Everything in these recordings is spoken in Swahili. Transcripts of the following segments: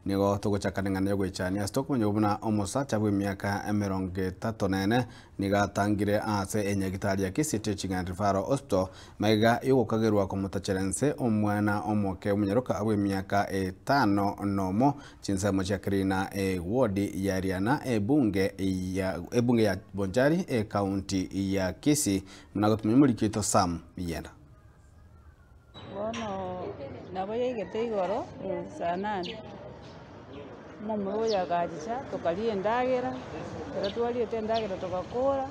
nigo tuguchakanengana yogwichania stokumenya buna omusacha bwe miaka 34 nigatangire ase enyagitari ya Kisii Teaching and Referral Hospital maiga yogukagerwa kumutacherense omwana omoke omunyaruka abwe miaka 5 nomo chinsemo cia kirina ward ya Riana ebunge ya Bonchari county ya Kisii mnagotumenya mulikito Sam Yenda bono nabo yegete igoro saa 8 momuro yagajicha tukalie ndagera pero twaliete ndagera tukakora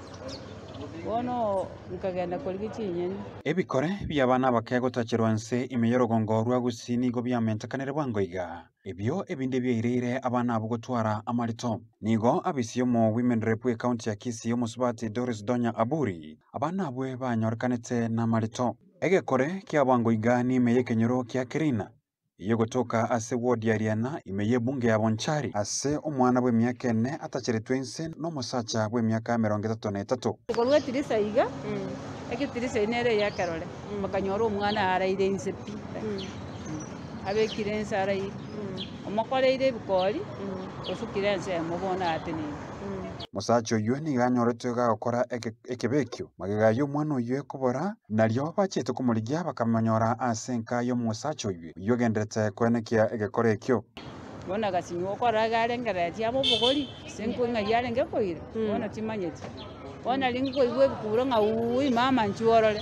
bono nkagenda kuri kinyeni ebikore by'abana bakegotachirwa nse imeyorogongo rwa gusini go byamentekanire bwangoiga ebyo ebinde byeirire abana abo gutwara amarito nigo abisiyo mu women rep county ya Kisii omusubati Doris Donya Aburi abana abwe banyorkanete na marito egekore kia bwangoiga ni meyekenyoro kia kirina iyo gutoka ase ward ya Riana imeye bunge ya Bonchari ase omwana bwe miaka 4 atachiretwe nse no musacha bwe miaka 33 ikorwe tirisa iga ekitirisa inere ya karole bakanyora omwana araire nse pi abekire nse araire omokoreire bikori osukire nse mubona atini musacha oyo ni ganyorete gakora ekebekyo magega yo mwana oyo ekobora naryo bachete kumurigia bakamanyora ase nka yo musacha oyo yogendete kwenekia egekore ekyo bona gasinyo okora garengera tiamo bogori senko nga yarenge koire bona timanyete bona lingo iwe bikuro nga uyi mama nchiorole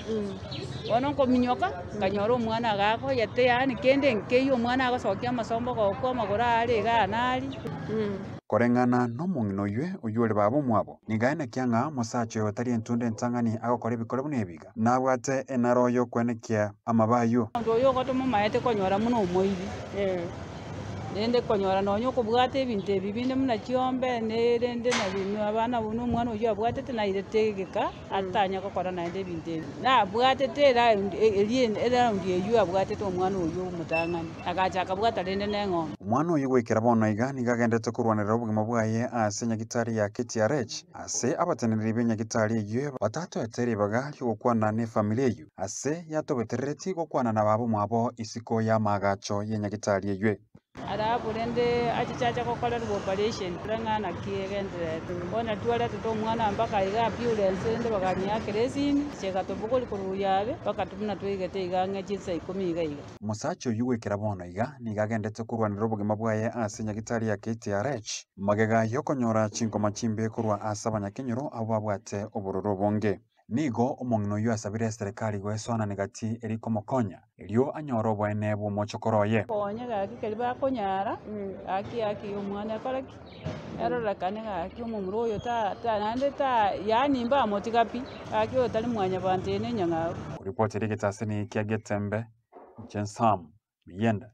bona ko minyoka nganyora omwana gako yate yani kende nkeyo omwana agosokia amasombo goko magora ari ganari korengana no mungino ywe oyure babo mwabo nigaene kyanga musacho yotari entunde ntangani agokora bikore bunebiga nabwate enaroyo kwenekia amabayo ndo yo goto mumayete konyora muno omoibi nende konyora nonyo kubwate ebintu ebibinde muna chiombe nerende na binu abana buno mwana oyo abwatete na iretegeka atanya gukora nende ebintu ebi na bwatete era ndiye abwatete omwana oyo mutangani agachaka bwata rende n'eng'ombe omwana oyo gwikira bono iga nigagendete kurwanirira obugima bwaye ase nyagitari ya KTRH ase abateneri b'enyagitari eyo batatu eteribaga lyogukwana ne familia eyo ase yatobeterereti gukwana na babo mwabo isiko ya magacho y'enyagitari eyo arabulende achichacha kokolerwa operation rangana kiegendre bona twala to mwana mpaka iga ambulance ende baganya keresini chega tobukoli kuruyabe bakatumuna twigete igange chisa 10 iga musacho yuwekera bono iga nigagendete kurwanira obugima bwaye ase nyagitari ya KTRH magega yokonyora chinko machimbe kurwa asa abanyakenyoro abo babwate obororo bonge nigo omong'ino yo asabire serikali gwesona negati eriko mokonya elio anyoro obwene bw'omochokoroye konya gaki kali bakonyara aki omwana akoraki erorakane gaki omomuro oyo ta nande ta yani mba motigapi aki otali mwanya bantene nyanga ripoti rigitase ni kiagetembe Jensam Yenda